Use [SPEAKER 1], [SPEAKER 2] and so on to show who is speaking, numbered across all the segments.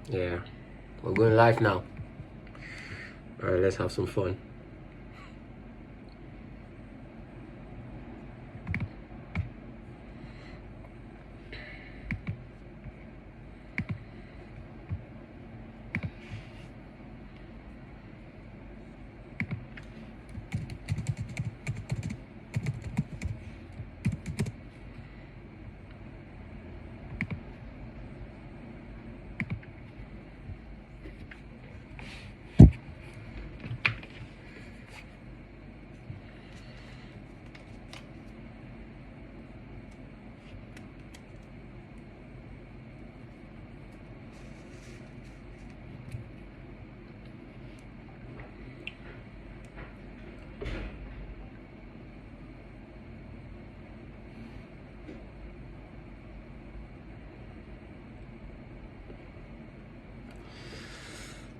[SPEAKER 1] Yeah, we're going live now. All right, let's have some fun.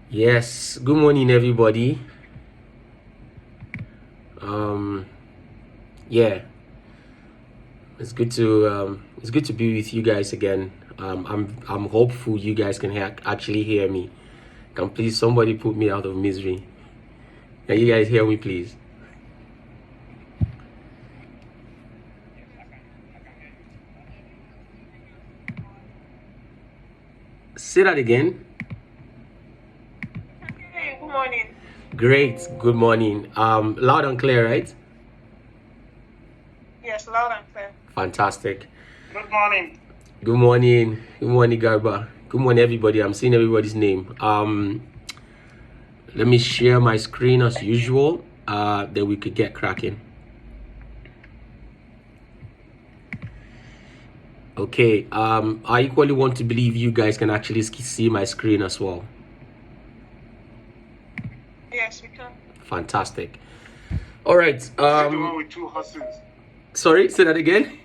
[SPEAKER 1] Yes, good morning, everybody. Yeah, it's good to be with you guys again. I'm hopeful you guys can actually hear me. Can please somebody put me out of misery? Can you guys hear me, please? Say that again.
[SPEAKER 2] Hey, good morning.
[SPEAKER 1] Great. Good morning. Loud and clear, right?
[SPEAKER 2] Yes, loud and clear.
[SPEAKER 1] Fantastic.
[SPEAKER 2] Good morning.
[SPEAKER 1] Good morning. Good morning, Garba. Good morning, everybody. I'm seeing everybody's name. Let me share my screen as usual. Then we could get cracking. Okay. I equally want to believe you guys can actually see my screen as well.
[SPEAKER 2] Yes, we can.
[SPEAKER 1] Fantastic. All right.
[SPEAKER 3] Is it the one with two horses?
[SPEAKER 1] Sorry, say that again.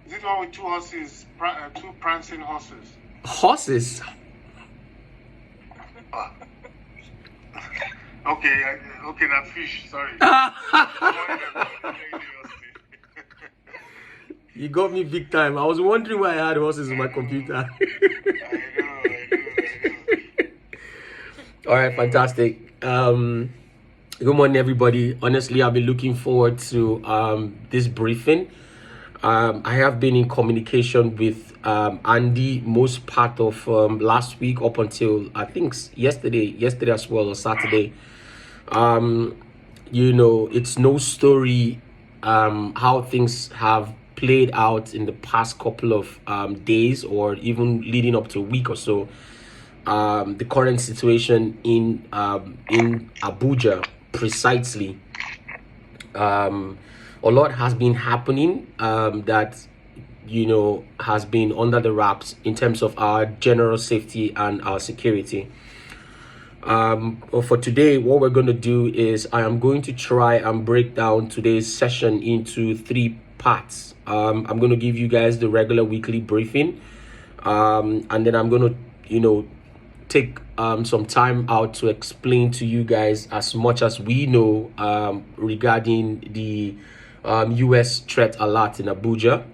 [SPEAKER 3] Is it the one with two horses, two prancing horses?
[SPEAKER 1] Horses.
[SPEAKER 3] Okay, that fish. Sorry.
[SPEAKER 1] You got me big time. I was wondering why I had horses in my computer.
[SPEAKER 3] I know.
[SPEAKER 1] All right, fantastic. Good morning, everybody. Honestly, I've been looking forward to this briefing. I have been in communication with Andy most part of last week up until I think yesterday as well, or Saturday. It's no story how things have played out in the past couple of days or even leading up to a week or so. The current situation in Abuja precisely. A lot has been happening that has been under the wraps in terms of our general safety and our security. For today, what we're going to do is I am going to try and break down today's session into 3 parts. I'm going to give you guys the regular weekly briefing, and then I'm going to take some time out to explain to you guys as much as we know regarding the US threat alert in Abuja.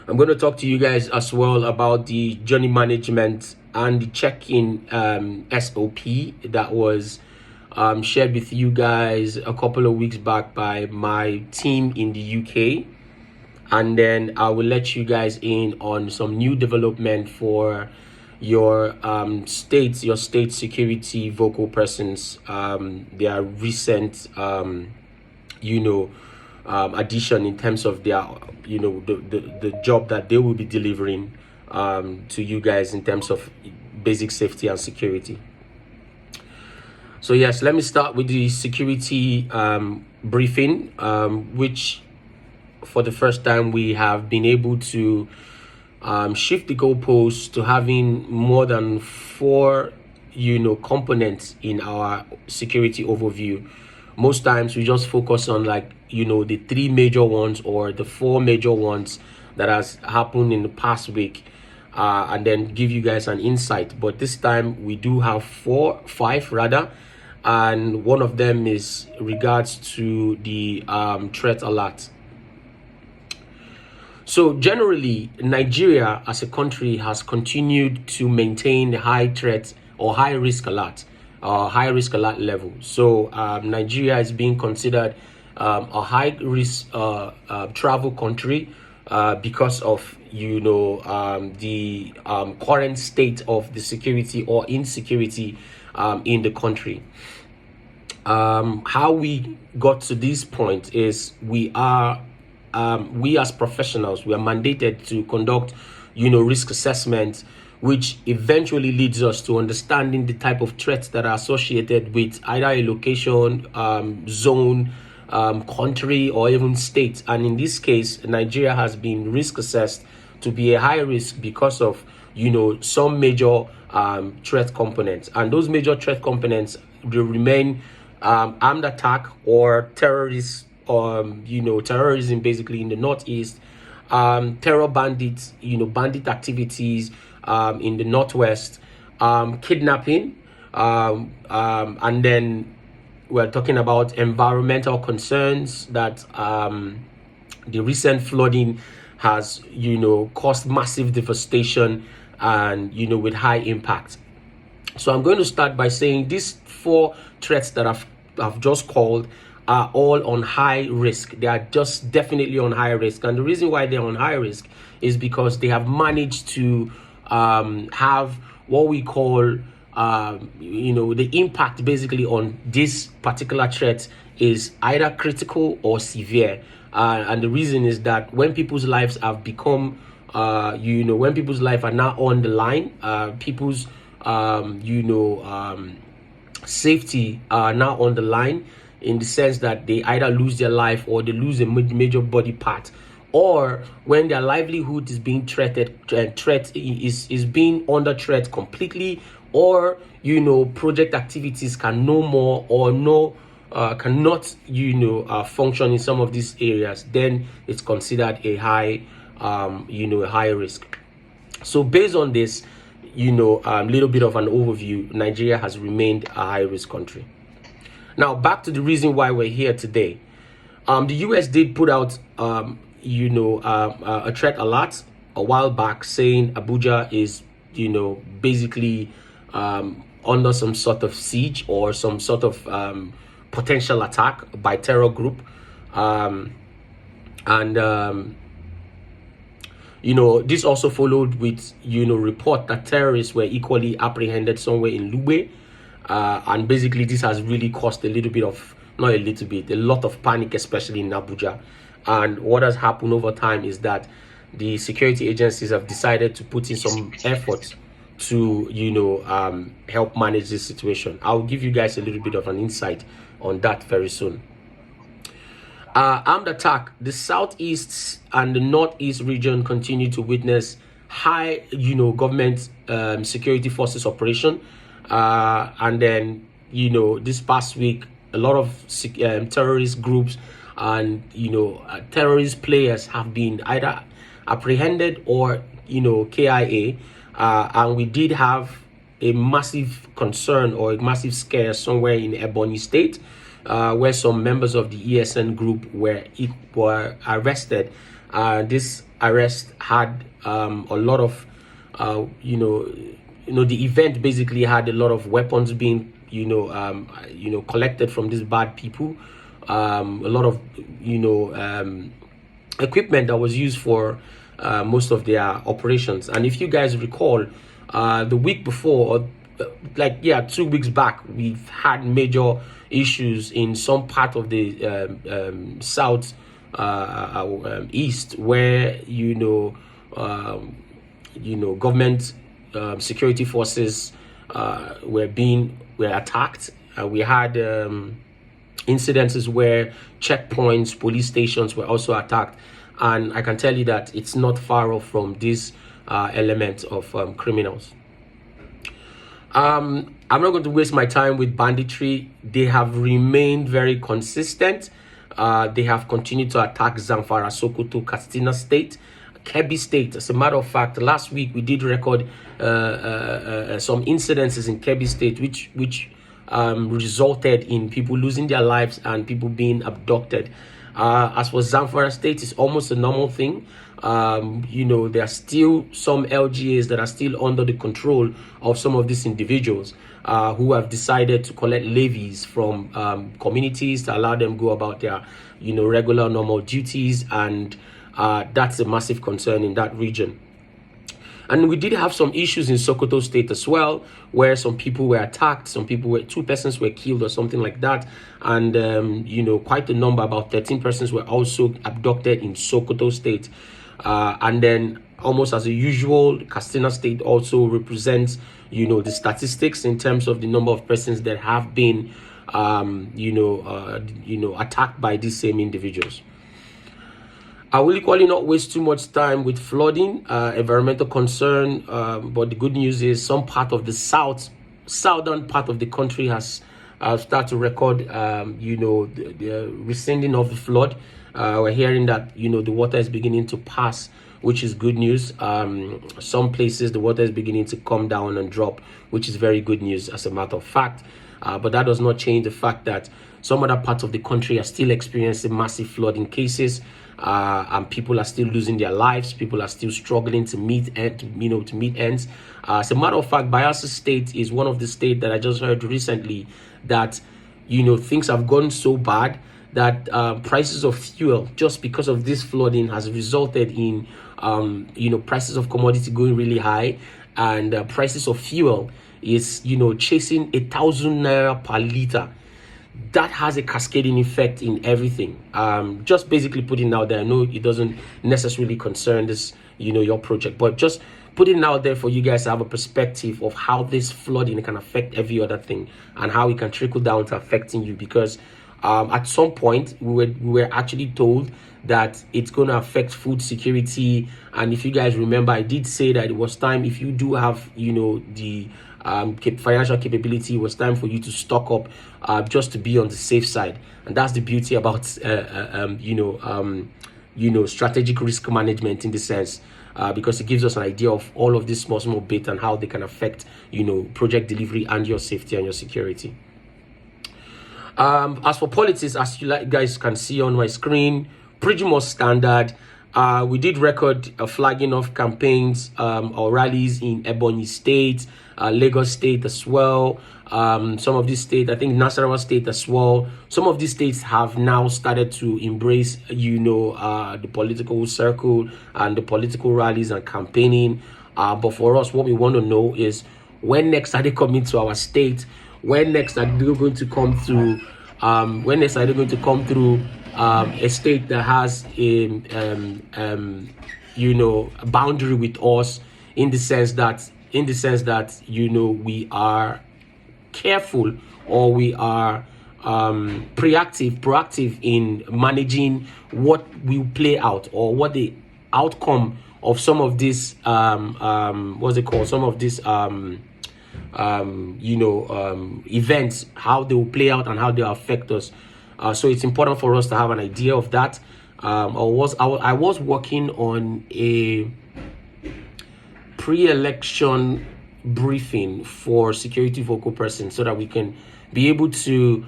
[SPEAKER 1] I'm going to talk to you guys as well about the journey management and the check-in SOP that was shared with you guys a couple of weeks back by my team in the UK. And then I will let you guys in on some new development for your state security vocal persons, their recent addition in terms of their the job that they will be delivering to you guys in terms of basic safety and security. So yes, let me start with the security briefing, which for the first time we have been able to shift the goalposts to having more than 4 components in our security overview. Most times we just focus on the 3 major ones or the 4 major ones that has happened in the past week, and then give you guys an insight. But this time we do have 5 rather, and one of them is regards to the threat alert. So generally, Nigeria as a country has continued to maintain the high threat or high risk alert, level. So Nigeria is being considered a high risk travel country because of the current state of the security or insecurity in the country. How we got to this point is we as professionals, we are mandated to conduct risk assessment, which eventually leads us to understanding the type of threats that are associated with either a location, zone, country, or even state. And in this case, Nigeria has been risk assessed to be a high risk because of some major threat components, and those major threat components will remain armed attack or terrorists, terrorism basically in the northeast, terror bandits, bandit activities in the northwest, kidnapping, and then we're talking about environmental concerns that the recent flooding has caused massive devastation and with high impact. So I'm going to start by saying these 4 threats that I've just called are all on high risk. They are just definitely on high risk, and the reason why they're on high risk is because they have managed to have what we call the impact basically on this particular threat is either critical or severe, and the reason is that when people's lives have become when people's life are now on the line, people's safety are now on the line, in the sense that they either lose their life or they lose a major body part, or when their livelihood is being threatened, is being under threat completely, or project activities can no more or cannot function in some of these areas, then it's considered a high high risk. So based on this, little bit of an overview, Nigeria has remained a high risk country. Now back to the reason why we're here today. The US did put out a threat alert a while back, saying Abuja is basically under some sort of siege or some sort of potential attack by terror group, this also followed with report that terrorists were equally apprehended somewhere in Lube, and basically this has really caused a lot of panic, especially in Abuja. And what has happened over time is that the security agencies have decided to put in some effort to help manage this situation. I'll give you guys a little bit of an insight on that very soon. Armed attack. The southeast and the northeast region continue to witness high government security forces operation, and then this past week a lot of terrorist groups and terrorist players have been either apprehended or KIA, and we did have a massive concern or a massive scare somewhere in Ebonyi State, where some members of the ESN group were arrested. This arrest had a lot of the event basically had a lot of weapons being collected from these bad people, a lot of equipment that was used for most of their operations. And if you guys recall, the week before, 2 weeks back, we've had major issues in some part of the south east, where government security forces were attacked. We had incidences where checkpoints, police stations were also attacked, and I can tell you that it's not far off from this element of criminals. I'm not going to waste my time with banditry. They have remained very consistent. They have continued to attack Zamfara, Sokoto, Katsina State, Kebbi State. As a matter of fact, last week we did record some incidences in Kebbi State, which resulted in people losing their lives and people being abducted. As for Zamfara State, it's almost a normal thing. You know, there are still some LGAs that are still under the control of some of these individuals who have decided to collect levies from communities to allow them go about their, you know, regular normal duties, and that's a massive concern in that region. And we did have some issues in Sokoto State as well, where some people were attacked, two persons were killed or something like that. And, you know, quite a number, about 13 persons were also abducted in Sokoto State. And then, almost as usual, Katsina State also represents, you know, the statistics in terms of the number of persons that have been, attacked by these same individuals. I will equally not waste too much time with flooding, environmental concern, but the good news is some part of the southern part of the country has started to record, the rescinding of the flood. We're hearing that, you know, the water is beginning to pass, which is good news. Some places the water is beginning to come down and drop, which is very good news as a matter of fact. But that does not change the fact that some other parts of the country are still experiencing massive flooding cases. And people are still losing their lives. People are still struggling to meet ends. As a matter of fact, Bayelsa State is one of the states that I just heard recently that, you know, things have gone so bad that prices of fuel, just because of this flooding, has resulted in prices of commodity going really high, and prices of fuel is, you know, chasing 1,000 naira per liter. That has a cascading effect in everything. Just basically putting out there. I know it doesn't necessarily concern this, you know, your project, but just putting it out there for you guys to have a perspective of how this flooding can affect every other thing and how it can trickle down to affecting you. Because at some point we were actually told that it's going to affect food security. And if you guys remember, I did say that it was time, if you do have, you know, the financial capability, it was time for you to stock up, just to be on the safe side. And that's the beauty about strategic risk management in the sense, because it gives us an idea of all of these small bits and how they can affect, you know, project delivery and your safety and your security. As for politics, as you guys can see on my screen, pretty much standard. We did record a flagging of campaigns or rallies in Ebonyi State, Lagos State as well. Some of these states, I think Nasarawa State as well. Some of these states have now started to embrace, the political circle and the political rallies and campaigning. But for us, what we want to know is, when next are they coming to our state? When next are they going to come through? When next are they going to come through a state that has a boundary with us, in the sense that we are careful, or we are proactive in managing what will play out, or what the outcome of some of this events, how they will play out and how they will affect us. So it's important for us to have an idea of that. I was working on a pre-election briefing for security vocal persons, so that we can be able to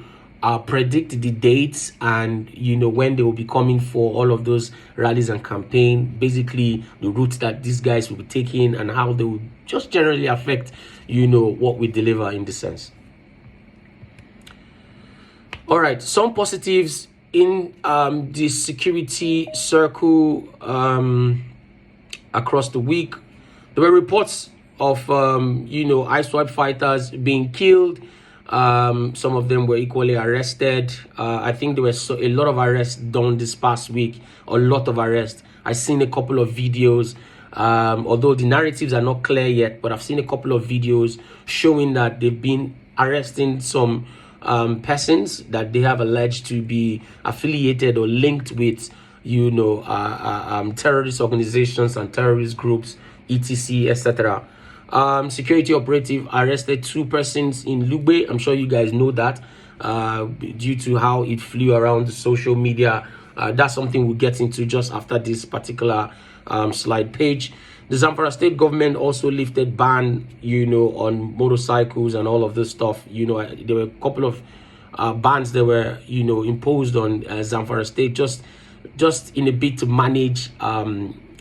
[SPEAKER 1] predict the dates and when they will be coming for all of those rallies and campaign, basically the routes that these guys will be taking and how they will just generally affect what we deliver in the sense. All right, some positives in the security circle across the week. There were reports of ISWAP fighters being killed. Some of them were equally arrested. I think there were a lot of arrests done this past week. A lot of arrests. I've seen a couple of videos, although the narratives are not clear yet, but I've seen a couple of videos showing that they've been arresting some persons that they have alleged to be affiliated or linked with terrorist organizations and terrorist groups, etc., etc. Security operative arrested 2 persons in Lugbe. I'm sure you guys know that, due to how it flew around the social media. That's something we'll get into just after this particular slide page. The Zamfara state government also lifted ban, on motorcycles and all of this stuff. There were a couple of bans that were, imposed on Zamfara state, just in a bit to manage,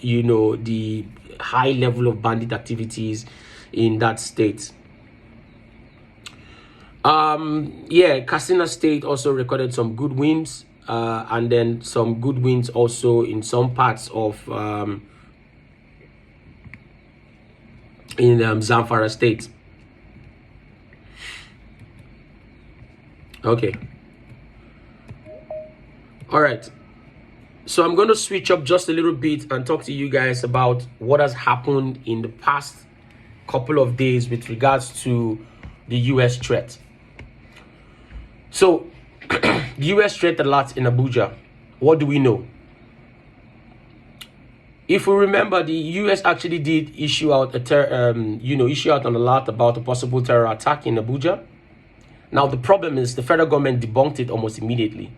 [SPEAKER 1] you know, the high level of bandit activities in that state. Yeah, Katsina State also recorded some good wins, and then some good wins also in some parts of Zamfara State. Okay. All right. So I'm going to switch up just a little bit and talk to you guys about what has happened in the past couple of days with regards to the U.S. threat. So, the U.S. threat alert in Abuja. What do we know? If we remember, the U.S. actually did issue out issue out an alert about a possible terror attack in Abuja. Now, the problem is the federal government debunked it almost immediately.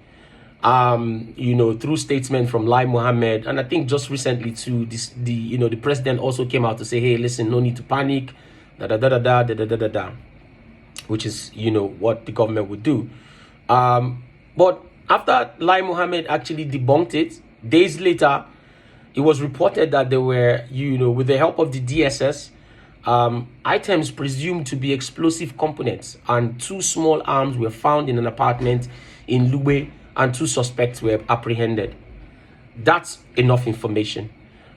[SPEAKER 1] Through statement from Lai Mohammed, and I think just recently too, the president also came out to say, hey, listen, no need to panic, which is, what the government would do. But after Lai Mohammed actually debunked it, days later, it was reported that there were, with the help of the DSS, items presumed to be explosive components, and 2 small arms were found in an apartment in Lube, and 2 suspects were apprehended. That's enough information.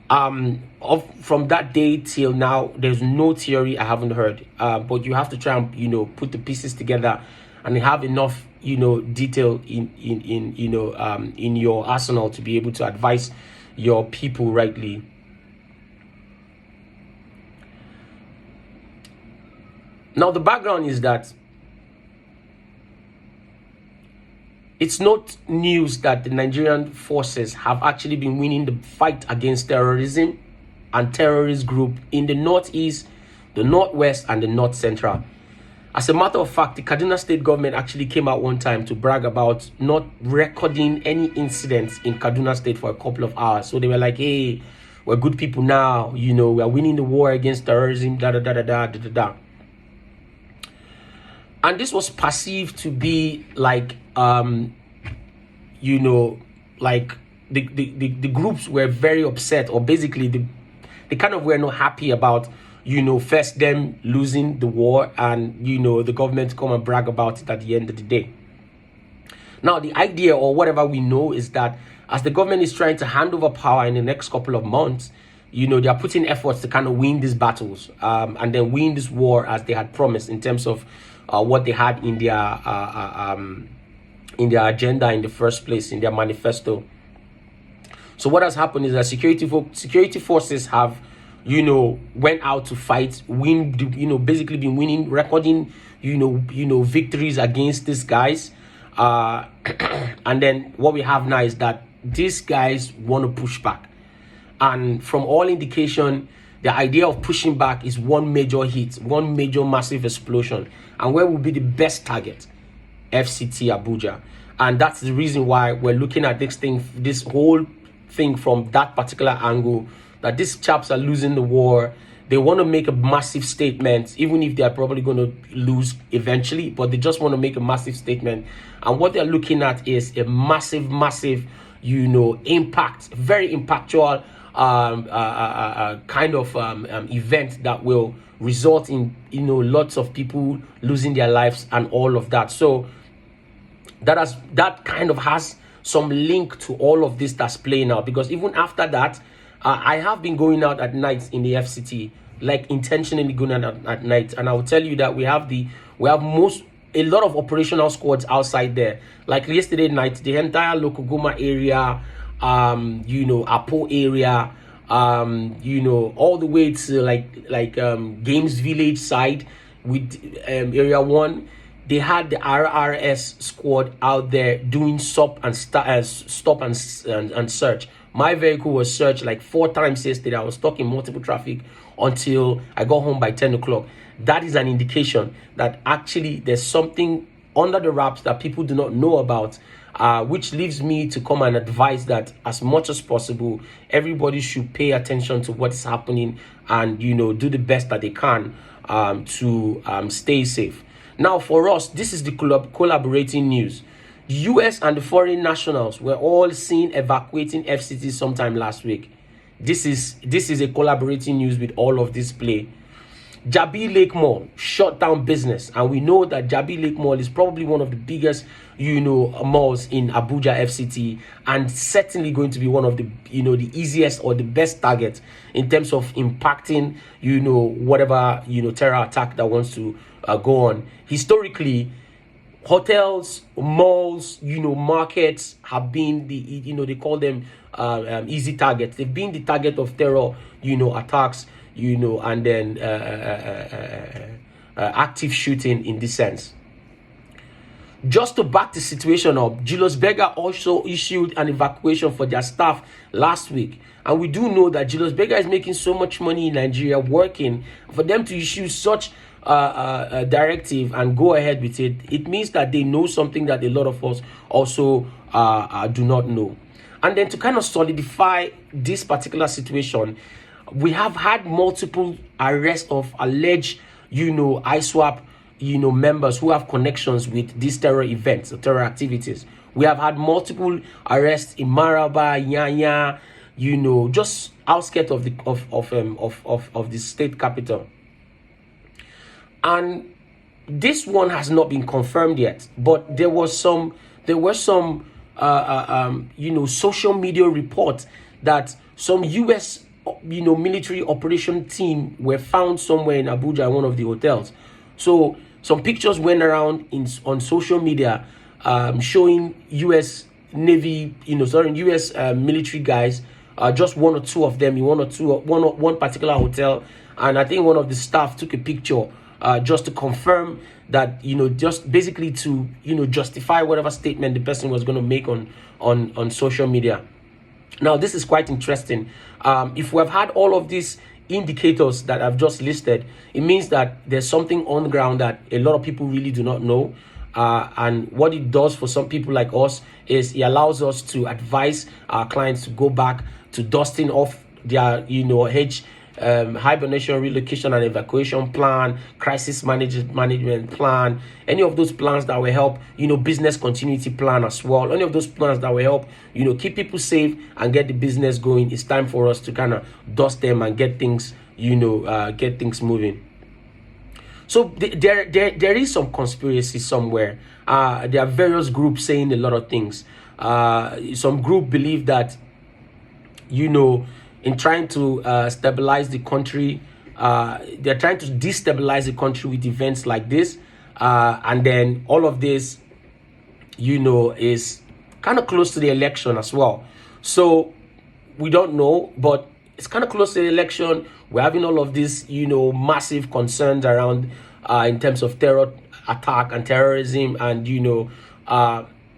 [SPEAKER 1] From that day till now, there's no theory I haven't heard. But you have to try and put the pieces together and have enough detail in your arsenal to be able to advise your people rightly. Now the background is that it's not news that the Nigerian forces have actually been winning the fight against terrorism and terrorist group in the northeast, the northwest, and the north central. As a matter of fact, the Kaduna State government actually came out one time to brag about not recording any incidents in Kaduna State for a couple of hours. So they were like, hey, we're good people now, we are winning the war against terrorism, And this was perceived to be like, like the groups were very upset, or basically they kind of were not happy about, first them losing the war and, the government come and brag about it at the end of the day. Now, the idea, or whatever we know, is that as the government is trying to hand over power in the next couple of months, they are putting efforts to kind of win these battles and then win this war as they had promised in terms of what they had in their agenda in the first place, in their manifesto. So what has happened is that security forces have, went out to fight, basically been winning, recording, victories against these guys. And then what we have now is that these guys want to push back. And from all indication, the idea of pushing back is one major hit, one major massive explosion. And where will be the best target? FCT Abuja. And that's the reason why we're looking at this whole thing from that particular angle, that these chaps are losing the war. They want to make a massive statement, even if they're probably going to lose eventually, but they just want to make a massive statement. And what they're looking at is a massive, impact, very impactful kind of event that will result in lots of people losing their lives and all of that. So that kind of has some link to all of this that's playing out, because even after that, I have been going out at night in the FCT, like intentionally going out at night, and I will tell you that we have a lot of operational squads outside there. Like yesterday night, the entire Lokogoma area, Apo area, all the way to like Games Village side with Area 1. They had the RRS squad out there doing stop and search. My vehicle was searched like 4 times yesterday. I was stuck in multiple traffic until I got home by 10 o'clock. That is an indication that actually there's something under the wraps that people do not know about, which leaves me to come and advise that as much as possible, everybody should pay attention to what is happening and, do the best that they can to stay safe. Now, for us, this is the collaborating news. The US and the foreign nationals were all seen evacuating FCT sometime last week. this is a collaborating news with all of this play. Jabi Lake Mall shut down business, and we know that Jabi Lake Mall is probably one of the biggest, malls in Abuja FCT, and certainly going to be one of the, the easiest or the best target in terms of impacting, whatever, terror attack that wants to go on. Historically, hotels, malls, markets have been the, they call them easy targets. They've been the target of terror, attacks, and then active shooting in this sense. Just to back the situation up, Julius Berger also issued an evacuation for their staff last week. And we do know that Julius Berger is making so much money in Nigeria working. For them to issue such a directive and go ahead with it, it means that they know something that a lot of us also do not know. And then to kind of solidify this particular situation, we have had multiple arrests of alleged, ISWAP, members who have connections with these terror events or terror activities. We have had multiple arrests in Maraba, Yanya, just outskirts of the state capital. And this one has not been confirmed yet, but there were some social media reports that some U.S. military operation team were found somewhere in Abuja in one of the hotels. So some pictures went around on social media showing U.S. Navy, U.S. military guys, just one or two of them in one particular hotel. And I think one of the staff took a picture just to confirm that, just basically to, justify whatever statement the person was going to make on social media. Now, this is quite interesting. If we have had all of these indicators that I've just listed, it means that there's something on the ground that a lot of people really do not know. And what it does for some people like us is it allows us to advise our clients to go back to dusting off their, hibernation, relocation and evacuation plan, crisis management plan, any of those plans that will help, business continuity plan as well. Any of those plans that will help, keep people safe and get the business going. It's time for us to kind of dust them and get things, get things moving. So there is some conspiracy somewhere. There are various groups saying a lot of things. Some group believe that, in trying to stabilize the country, they're trying to destabilize the country with events like this. And then all of this, is kind of close to the election as well. So we don't know, but it's kind of close to the election. We're having all of these, massive concerns around in terms of terror attack and terrorism. And,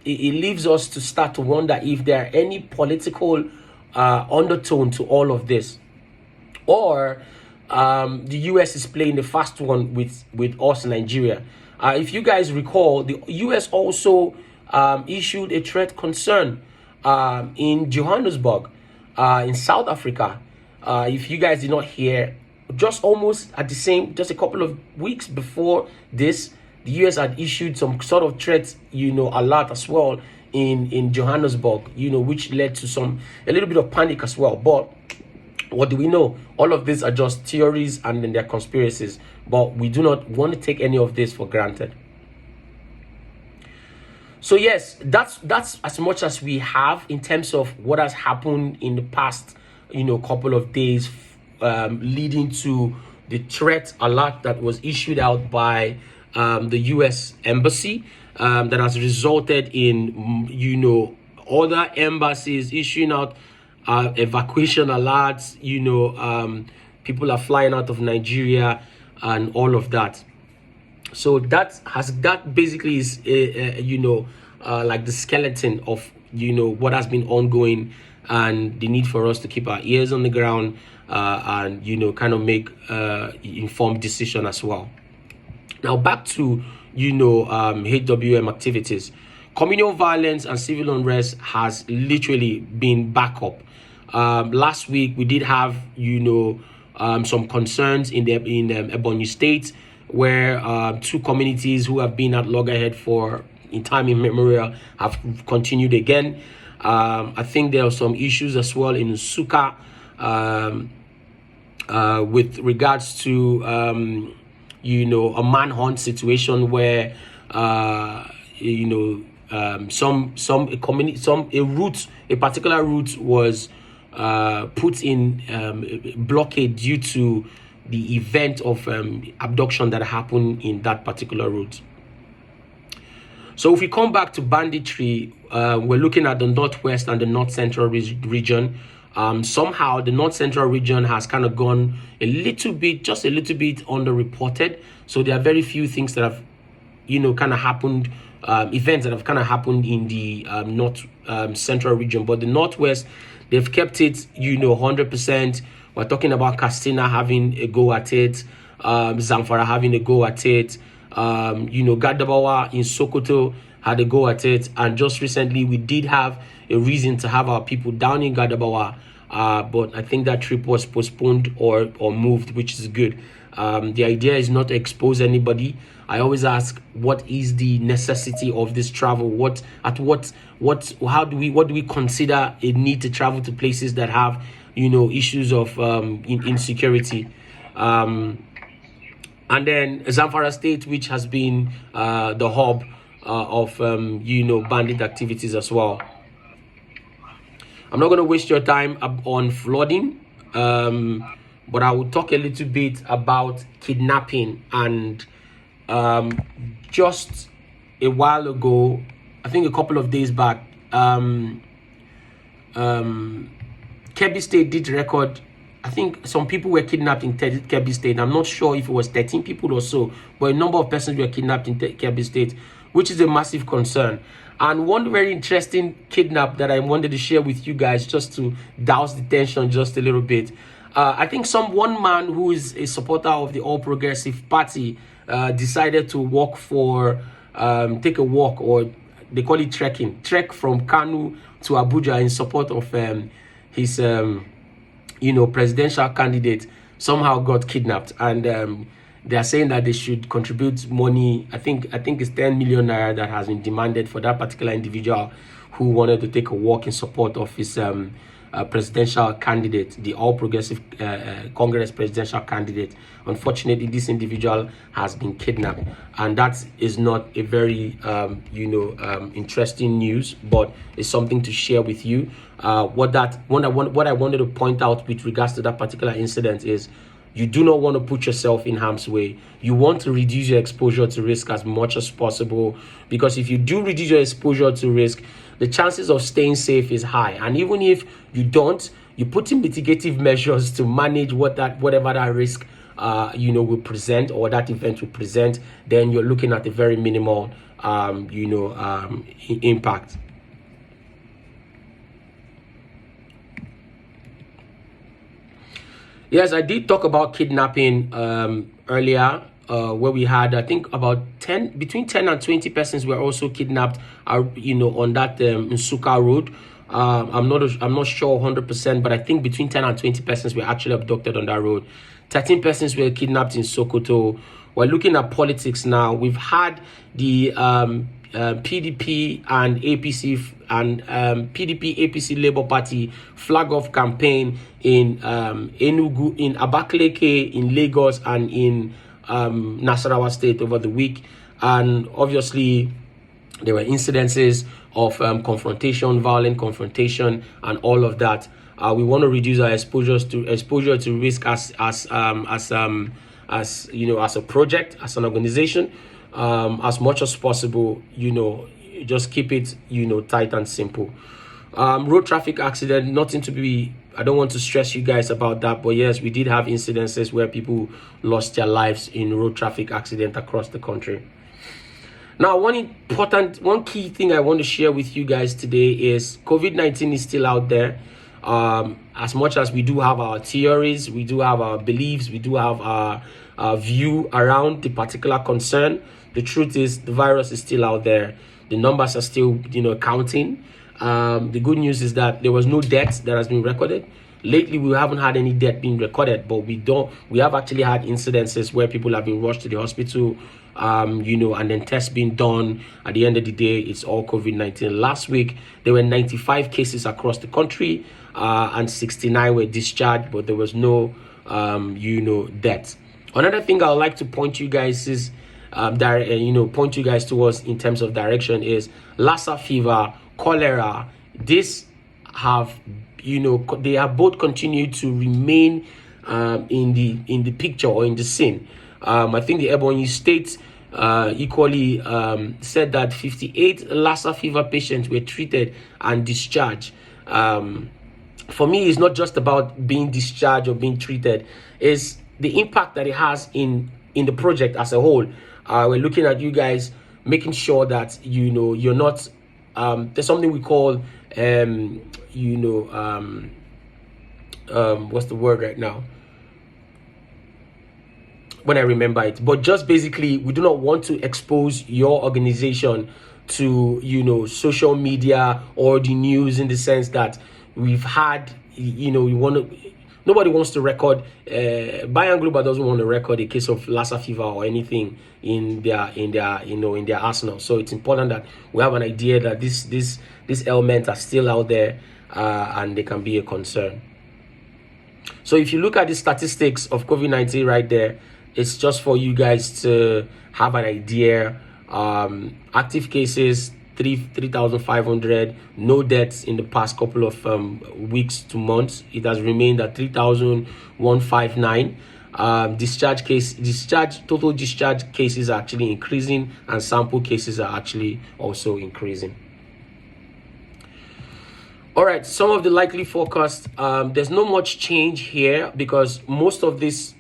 [SPEAKER 1] it leaves us to start to wonder if there are any political undertone to all of this, or the US is playing the fast one with us in Nigeria. If you guys recall, the US also issued a threat concern in Johannesburg, in South Africa. If you guys did not hear, just almost at the same, just a couple of weeks before this, the US had issued some sort of threat, alert as well in Johannesburg, which led to a little bit of panic as well. But what do we know? All of these are just theories and then they're conspiracies, but we do not want to take any of this for granted. So yes, that's as much as we have in terms of what has happened in the past, couple of days, leading to the threat alert that was issued out by the U.S. Embassy, that has resulted in, other embassies issuing out evacuation alerts. People are flying out of Nigeria and all of that. So that basically is like the skeleton of what has been ongoing, and the need for us to keep our ears on the ground and kind of make informed decision as well. Now back to HWM activities. Communal violence and civil unrest has literally been back up. Last week we did have some concerns in Ebonyi State, where two communities who have been at loggerhead for in time immemorial have continued again. I think there are some issues as well in Suka, with regards to a manhunt situation where a particular route was put in blockade due to the event of abduction that happened in that particular route. So if we come back to banditry, we're looking at the northwest and the north central region. Somehow the north central region has kind of gone just a little bit underreported. So there are very few things that have kind of happened, events that have kind of happened in the north central region. But the northwest, they've kept it 100%. We're talking about Katsina having a go at it, Zamfara having a go at it, Gadabawa in Sokoto had a go at it, and just recently we did have a reason to have our people down in Gadabawa, but I think that trip was postponed or moved, which is good. The idea is not to expose anybody. I always ask, what is the necessity of this travel? What do we consider a need to travel to places that have issues of insecurity? And then Zamfara State, which has been the hub of bandit activities as well. I'm not going to waste your time on flooding, but I will talk a little bit about kidnapping. And just a while ago, I think a couple of days back, Kebbi State did record, I think some people were kidnapped in Kebbi State. I'm not sure if it was 13 people or so, but a number of persons were kidnapped in Kebbi State, which is a massive concern. And one very interesting kidnap that I wanted to share with you guys, just to douse the tension just a little bit. I think one man who is a supporter of the All Progressive Party decided to take a walk, or they call it trek from Kanu to Abuja in support of his presidential candidate. Somehow got kidnapped, and they are saying that they should contribute money. I think it's 10 million naira that has been demanded for that particular individual who wanted to take a walk in support of his presidential candidate, the All Progressive Congress presidential candidate. Unfortunately, this individual has been kidnapped, and that is not a very interesting news, but it's something to share with you. What I wanted to point out with regards to that particular incident is, you do not want to put yourself in harm's way. You want to reduce your exposure to risk as much as possible, because if you do reduce your exposure to risk, the chances of staying safe is high. And even if you don't, you put in mitigative measures to manage whatever that risk will present, or that event will present, then you're looking at a very minimal impact. Yes, I did talk about kidnapping earlier, where we had, I think, about between 10 and 20 persons were also kidnapped, on that Nsuka road. I'm not sure 100%, but I think between 10 and 20 persons were actually abducted on that road. 13 persons were kidnapped in Sokoto. We're looking at politics now. We've had the PDP and APC PDP APC Labour Party flag off campaign in Enugu, in Abakaliki, in Lagos, and in Nasarawa State over the week. And obviously there were incidences of violent confrontation, and all of that. We want to reduce our exposure to risk as a project, as an organization, as much as possible. Just keep it tight and simple. Road traffic accident, nothing to be, I don't want to stress you guys about that, but yes, we did have incidences where people lost their lives in road traffic accident across the country. Now, one key thing I want to share with you guys today is COVID-19 is still out there. As much as we do have our theories, we do have our beliefs, we do have our view around the particular concern, the truth is the virus is still out there. The numbers are still, counting. The good news is that there was no death that has been recorded. lately we haven't had any death being recorded, but we have actually had incidences where people have been rushed to the hospital, and then tests being done. At the end of the day, it's all COVID-19. Last week there were 95 cases across the country, and 69 were discharged, but there was no deaths. Another thing I would like to point you guys is point you guys towards in terms of direction is Lassa fever, cholera. This have they have both continued to remain in the picture or in the scene. I think the Ebonyi State equally said that 58 Lassa fever patients were treated and discharged. For me, it's not just about being discharged or being treated, it's the impact that it has in the project as a whole. We're looking at you guys making sure that you're not there's something we call what's the word right now when I remember it, but just basically we do not want to expose your organization to social media or the news, in the sense that we've had nobody wants to record Bayern Global doesn't want to record a case of Lassa fever or anything in their arsenal. So it's important that we have an idea that these elements are still out there, and they can be a concern. So if you look at the statistics of COVID-19 right there, it's just for you guys to have an idea. Active cases 3,500, no deaths in the past couple of weeks to months. It has remained at 3,159. Total discharge cases are actually increasing, and sample cases are actually also increasing. All right, some of the likely forecast. There's not much change here, because most of these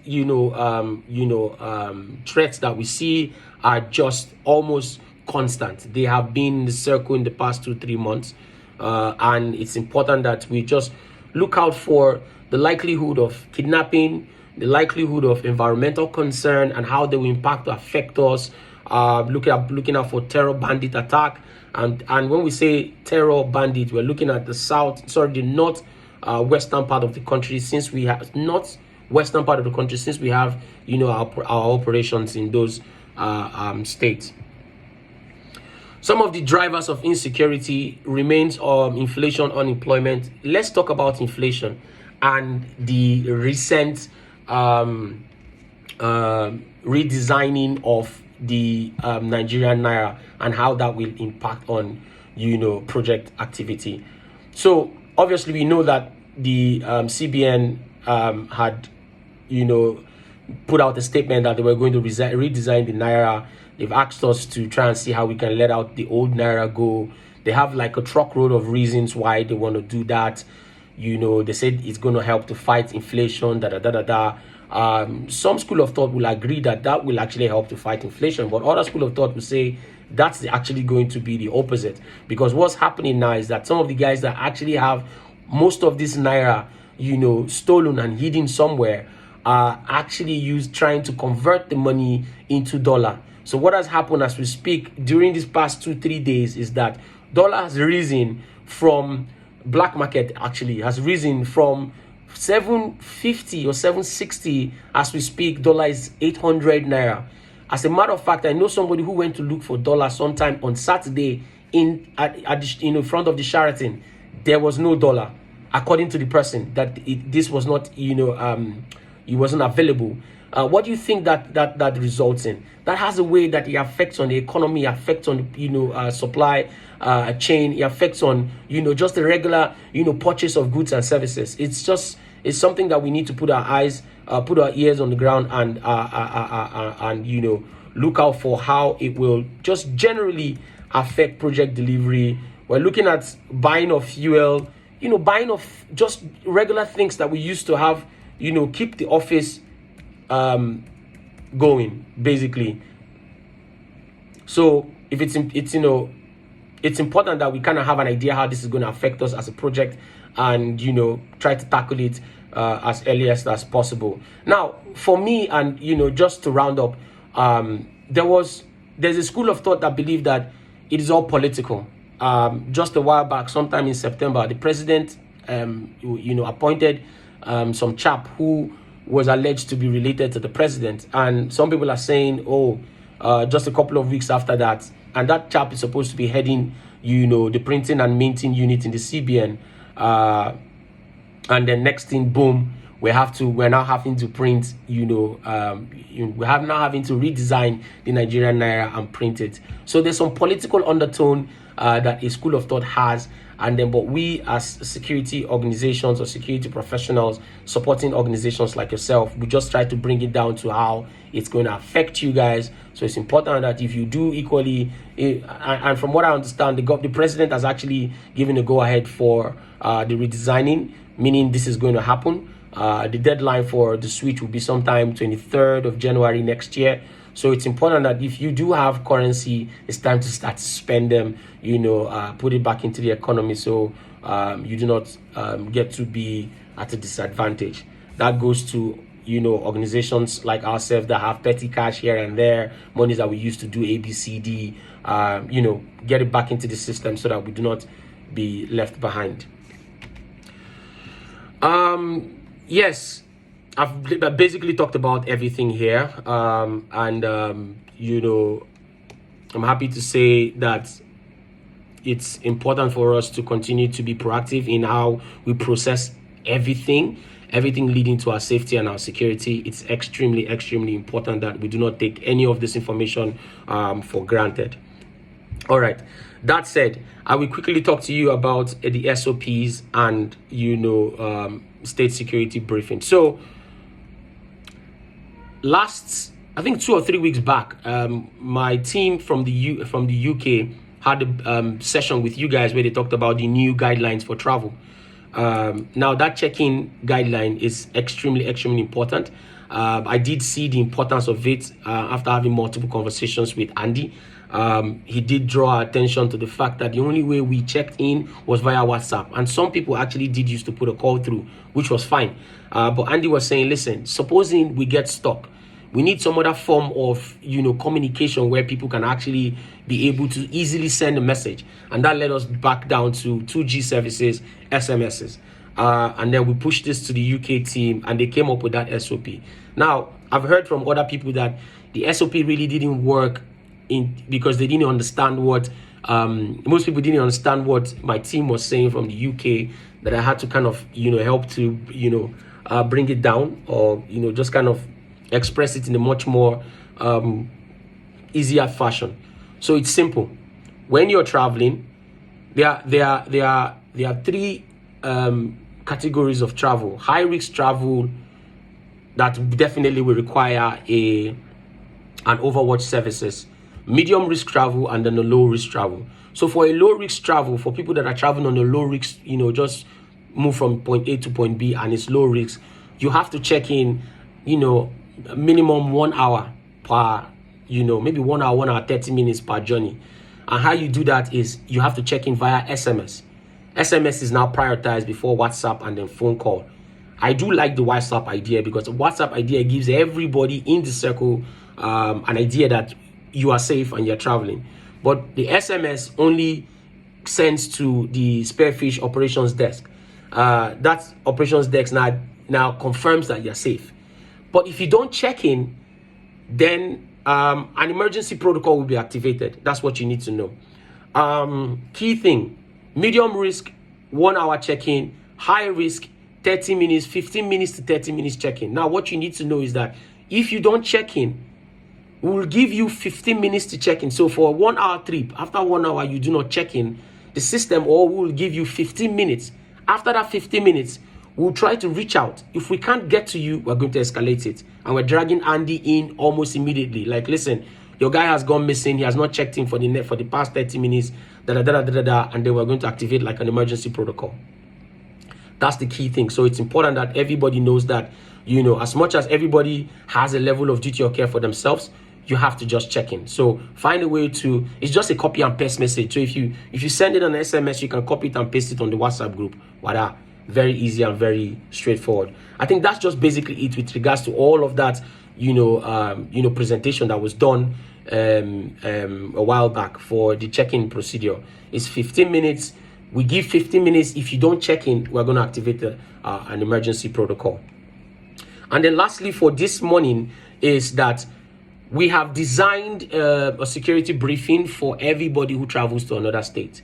[SPEAKER 1] threats that we see are just almost constant. They have been in the circle in the past 2-3 months, and it's important that we just look out for the likelihood of kidnapping, the likelihood of environmental concern, and how they will impact or affect us. Looking out for terror bandit attack, and when we say terror bandit, we're looking at the north western part of the country, since we have our operations in those states. Some of the drivers of insecurity remains inflation, unemployment. Let's talk about inflation and the recent redesigning of the Nigerian Naira, and how that will impact on project activity. So obviously we know that the CBN had put out a statement that they were going to redesign the Naira. They've asked us to try and see how we can let out the old Naira go. They have like a truckload of reasons why they want to do that. They said it's going to help to fight inflation, some school of thought will agree that will actually help to fight inflation, but other school of thought will say that's actually going to be the opposite, because what's happening now is that some of the guys that actually have most of this Naira stolen and hidden somewhere are actually trying to convert the money into dollar. So what has happened as we speak during these past 2-3 days is that dollar has risen from black market, actually has risen from 750 or 760 as we speak. Dollar is 800 naira. As a matter of fact, I know somebody who went to look for dollar sometime on Saturday in front of the Sheraton. There was no dollar, according to the person, that this was not it wasn't available. What do you think that results in? That has a way that it affects on the economy, affects on supply chain, it affects on just the regular purchase of goods and services. It's something that we need to put our ears on the ground and look out for how it will just generally affect project delivery. We're looking at buying of fuel, buying of just regular things that we used to have, keep the office going, basically. So if it's important that we kind of have an idea how this is going to affect us as a project, and try to tackle it as earliest as possible. Now, for me, and just to round up, there's a school of thought that believe that it is all political. Just a while back, sometime in September, the president appointed some chap who was alleged to be related to the president. And some people are saying, oh, just a couple of weeks after that, and that chap is supposed to be heading, the printing and minting unit in the CBN. And then next thing, boom, we're now having to print, we're now having to redesign the Nigerian Naira and print it. So there's some political undertone that a school of thought has. And then, but we as security organizations or security professionals supporting organizations like yourself, we just try to bring it down to how it's going to affect you guys. So it's important that if you do equally, and from what I understand, the president has actually given a go-ahead for the redesigning, meaning this is going to happen. The deadline for the switch will be sometime 23rd of January next year. So it's important that if you do have currency, it's time to start to spend them, put it back into the economy, so you do not get to be at a disadvantage. That goes to, organizations like ourselves that have petty cash here and there, monies that we used to do ABCD, get it back into the system so that we do not be left behind. Yes, I've basically talked about everything here, I'm happy to say that it's important for us to continue to be proactive in how we process everything leading to our safety and our security. It's extremely, extremely important that we do not take any of this information for granted. All right, that said, I will quickly talk to you about the SOPs and, state security briefing. So, I think 2 or 3 weeks back, my team from the UK had a session with you guys where they talked about the new guidelines for travel. Now that check-in guideline is extremely, extremely important. I did see the importance of it after having multiple conversations with Andy. He did draw our attention to the fact that the only way we checked in was via WhatsApp, and some people actually did used to put a call through, which was fine. But Andy was saying, listen, supposing we get stuck, we need some other form of communication where people can actually be able to easily send a message, and that led us back down to 2G services, SMSs, and then we pushed this to the UK team, and they came up with that SOP. Now I've heard from other people that the SOP really didn't work because they didn't understand what most people didn't understand what my team was saying from the UK, that I had to kind of help to bring it down, or just kind of express it in a much more easier fashion. So it's simple. When you're traveling, there are 3 categories of travel. High risk travel that definitely will require an Overwatch services. Medium risk travel, and then a low risk travel. So for a low risk travel, for people that are traveling on a low risk, just move from point A to point B and it's low risk, you have to check in, minimum 1 hour per, maybe 1 hour, 1 hour, 30 minutes per journey. And how you do that is you have to check in via SMS. SMS is now prioritized before WhatsApp and then phone call. I do like the WhatsApp idea because the WhatsApp idea gives everybody in the circle an idea that you are safe and you're traveling. But the SMS only sends to the Spearfish operations desk. That operations desk now confirms that you're safe. But if you don't check in, then an emergency protocol will be activated. That's what you need to know. Key thing: medium risk, 1 hour check-in. High risk, 30 minutes, 15 minutes to 30 minutes check-in. Now, what you need to know is that if you don't check in, we will give you 15 minutes to check in. So for a 1 hour trip, after 1 hour you do not check in, the system or will give you 15 minutes. After that 15 minutes, we'll try to reach out. If we can't get to you, we're going to escalate it. And we're dragging Andy in almost immediately. Like, listen, your guy has gone missing. He has not checked in for the past 30 minutes. And then we're going to activate like an emergency protocol. That's the key thing. So it's important that everybody knows that, as much as everybody has a level of duty or care for themselves, you have to just check in. So find a way to, it's just a copy and paste message. So if you send it on an SMS, you can copy it and paste it on the WhatsApp group. Voila. Very easy and very straightforward. I think that's just basically it with regards to all of that, presentation that was done a while back for the check-in procedure. It's 15 minutes, We give 15 minutes. If you don't check in, we're going to activate an emergency protocol. And then lastly for this morning is that we have designed a security briefing for everybody who travels to another state.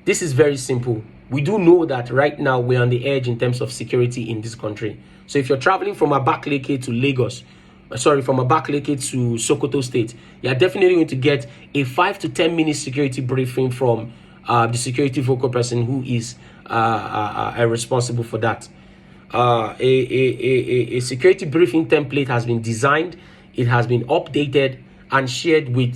[SPEAKER 1] This is very simple. We do know that right now we're on the edge in terms of security in this country. So if you're traveling from Abakaliki to Lagos, from Abakaliki to Sokoto State, you're definitely going to get a 5 to 10 minute security briefing from the security focal person who is responsible for that. A security briefing template has been designed, it has been updated and shared with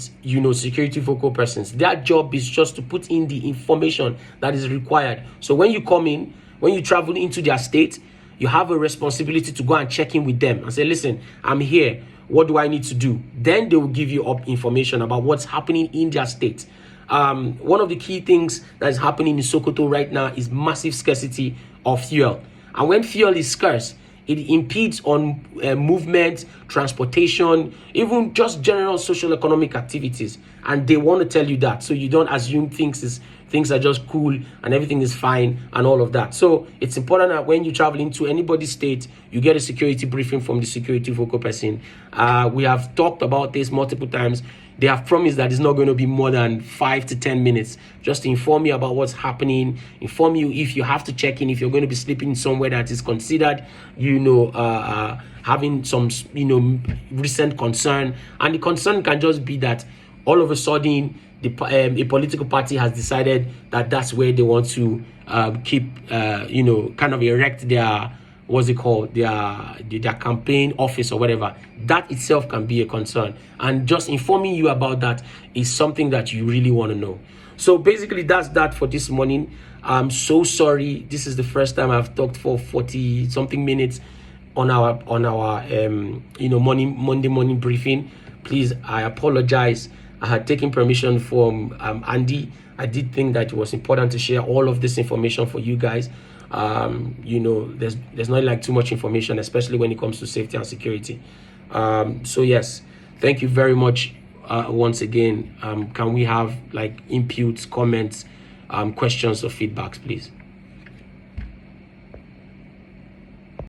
[SPEAKER 1] security focal persons. Their job is just to put in the information that is required. So when you come in, when you travel into their state, you have a responsibility to go and check in with them and say, listen, I'm here, what do I need to do? Then they will give you up information about what's happening in their state. One of the key things that is happening in Sokoto right now is massive scarcity of fuel. And when fuel is scarce, it impedes on movement, transportation, even just general social economic activities. And they want to tell you that, so you don't assume things are just cool and everything is fine and all of that. So it's important that when you travel into anybody's state, you get a security briefing from the security focal person. We have talked about this multiple times. They have promised that it's not going to be more than 5 to 10 minutes just to inform you about what's happening, inform you if you have to check in, if you're going to be sleeping somewhere that is considered, having some, recent concern. And the concern can just be that all of a sudden, a political party has decided that that's where they want to keep, kind of erect their, their campaign office or whatever. That itself can be a concern. And just informing you about that is something that you really want to know. So basically, that's that for this morning. I'm so sorry. This is the first time I've talked for 40 something minutes on our Monday morning briefing. Please, I apologize. I had taken permission from Andy. I did think that it was important to share all of this information for you guys. There's not like too much information, especially when it comes to safety and security. So yes, thank you very much once again. Can we have like inputs, comments, questions or feedbacks, please?